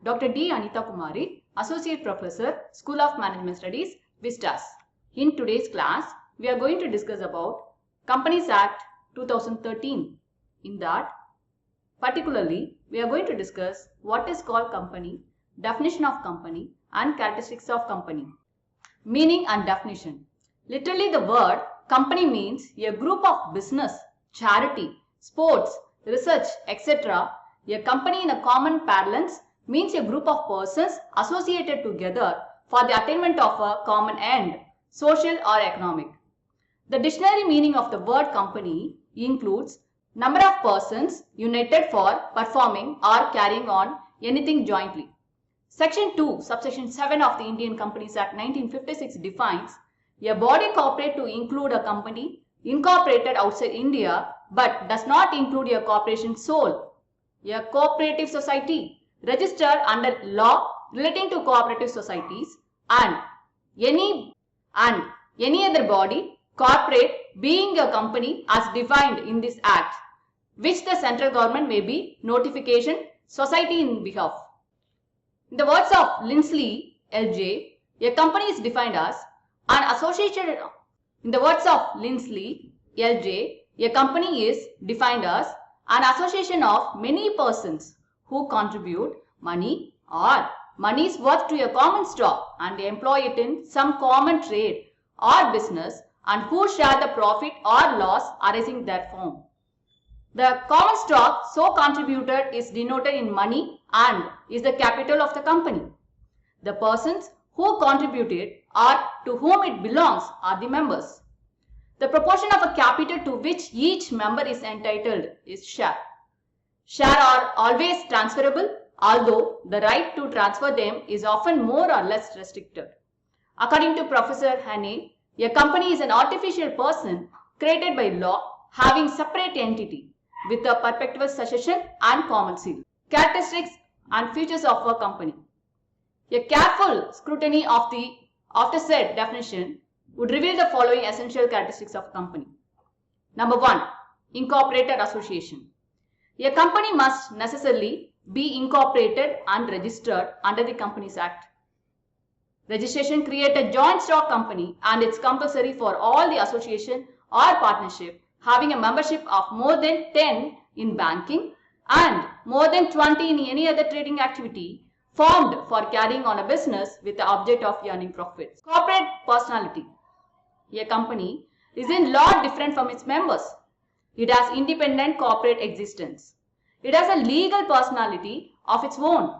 Dr. D. Anita Kumari, Associate Professor, School of Management Studies, Vistas. In today's class, we are going to discuss about Companies Act 2013. In that, particularly, we are going to discuss what is called company, definition of company, and characteristics of company. Meaning and definition. Literally, the word company means a group of business, charity, sports, research, etc. A company in a common parlance means a group of persons associated together for the attainment of a common end, social or economic. The dictionary meaning of the word company includes number of persons united for performing or carrying on anything jointly. Section 2, subsection 7 of the Indian Companies Act 1956 defines a body corporate to include a company incorporated outside India but does not include a corporation sole, a cooperative society registered under law relating to cooperative societies and any other body corporate being a company as defined in this act, which the central government may be notification society in behalf. In the words of Lindsley, LJ, a company is defined as an association. In the words of Lindsley, LJ, a company is defined as an association of many persons who contribute money or money's worth to a common stock and employ it in some common trade or business and who share the profit or loss arising therefrom. The common stock so contributed is denoted in money and is the capital of the company. The persons who contributed or to whom it belongs are the members. The proportion of a capital to which each member is entitled is share. Share are always transferable, although the right to transfer them is often more or less restricted. According to Professor Hannay, a company is an artificial person created by law having separate entity with a perpetual succession and common seal. Characteristics and features of a company. A careful scrutiny of the aforesaid definition would reveal the following essential characteristics of a company. Number 1. Incorporated association. A company must necessarily be incorporated and registered under the Companies Act. Registration creates a joint stock company and it's compulsory for all the association or partnership having a membership of more than 10 in banking and more than 20 in any other trading activity formed for carrying on a business with the object of earning profits. Corporate personality. A company is in law different from its members. It has independent corporate existence. It has a legal personality of its own.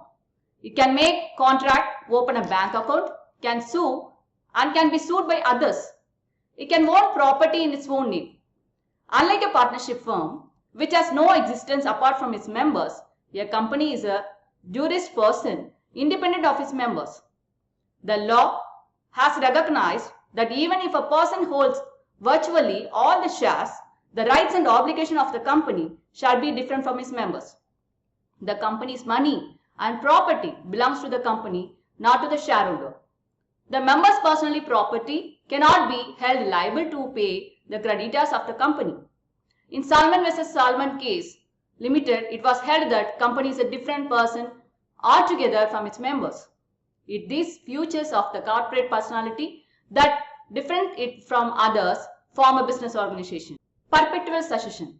It can make contract, open a bank account, can sue and can be sued by others. It can own property in its own name. Unlike a partnership firm, which has no existence apart from its members, a company is a jurist person independent of its members. The law has recognized that even if a person holds virtually all the shares, the rights and obligation of the company shall be different from its members. The company's money and property belongs to the company, not to the shareholder. The member's personal property cannot be held liable to pay the creditors of the company. In Salman vs. Salman case limited, it was held that company is a different person altogether from its members. These features of the corporate personality that different it from others form a business organization. Perpetual succession.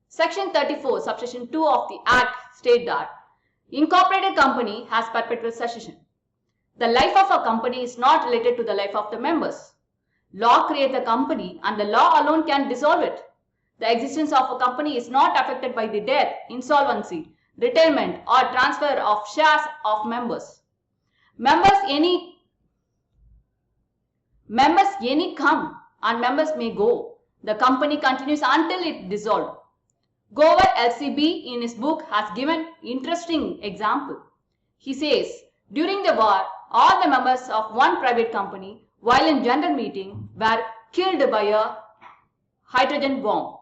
Section 34, subsection 2 of the Act state that incorporated company has perpetual succession. The life of a company is not related to the life of the members. Law creates the company and the law alone can dissolve it. The existence of a company is not affected by the death, insolvency, retirement or transfer of shares of members. Members any come and members may go. The company continues until it dissolved. Gover LCB in his book has given interesting example. He says, during the war, all the members of one private company while in general meeting were killed by a hydrogen bomb.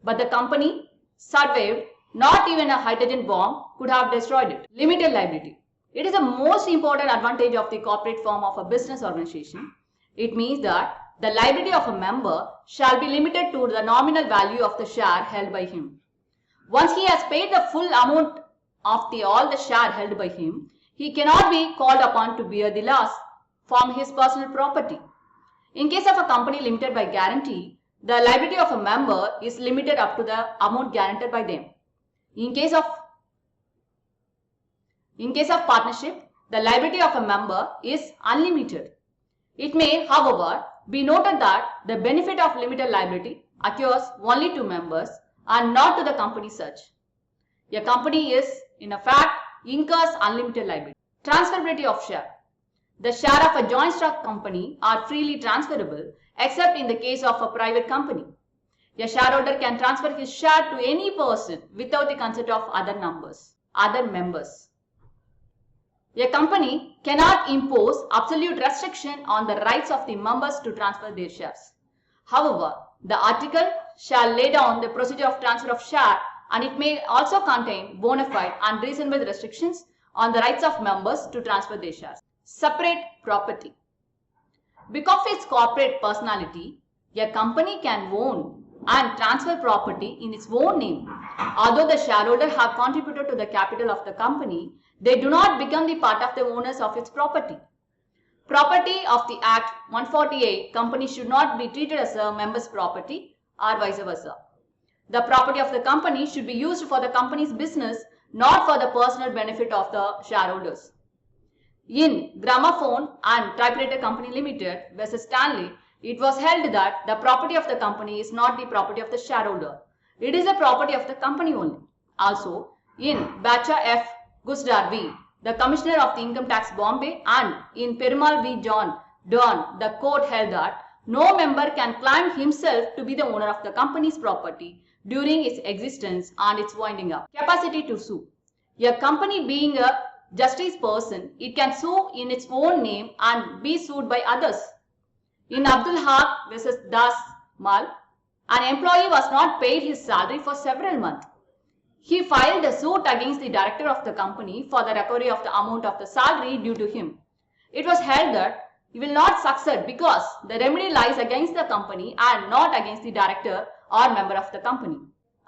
But the company survived. Not even a hydrogen bomb could have destroyed it. Limited liability. It is the most important advantage of the corporate form of a business organization. It means that the liability of a member shall be limited to the nominal value of the share held by him. Once he has paid the full amount all the share held by him, he cannot be called upon to bear the loss from his personal property. In case of a company limited by guarantee, the liability of a member is limited up to the amount guaranteed by them. In case of partnership, the liability of a member is unlimited. It may, however, be noted that the benefit of limited liability occurs only to members and not to the company such. A company is, in fact, incurs unlimited liability. Transferability of share. The share of a joint stock company are freely transferable except in the case of a private company. A shareholder can transfer his share to any person without the consent of other members. A company cannot impose absolute restriction on the rights of the members to transfer their shares. However, the article shall lay down the procedure of transfer of share, and it may also contain bona fide and reasonable restrictions on the rights of members to transfer their shares. Separate property. Because of its corporate personality, a company can own and transfer property in its own name. Although the shareholders have contributed to the capital of the company, they do not become the part of the owners of its property. Property of the Act 148, company should not be treated as a member's property or vice versa. The property of the company should be used for the company's business, not for the personal benefit of the shareholders. In Gramophone and Typewriter Company Limited vs. Stanley, it was held that the property of the company is not the property of the shareholder. It is the property of the company only. Also, in Bacha F. Gusdar v. the Commissioner of the Income Tax Bombay, and in Perumal v. John Dunn, the court held that no member can claim himself to be the owner of the company's property during its existence and its winding up. Capacity to sue. A company being a justice person, it can sue in its own name and be sued by others. In Abdul Haq vs. Das Mal, an employee was not paid his salary for several months. He filed a suit against the director of the company for the recovery of the amount of the salary due to him. It was held that he will not succeed because the remedy lies against the company and not against the director or member of the company.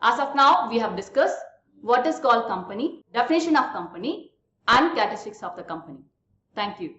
As of now, we have discussed what is called company, definition of company, and characteristics of the company. Thank you.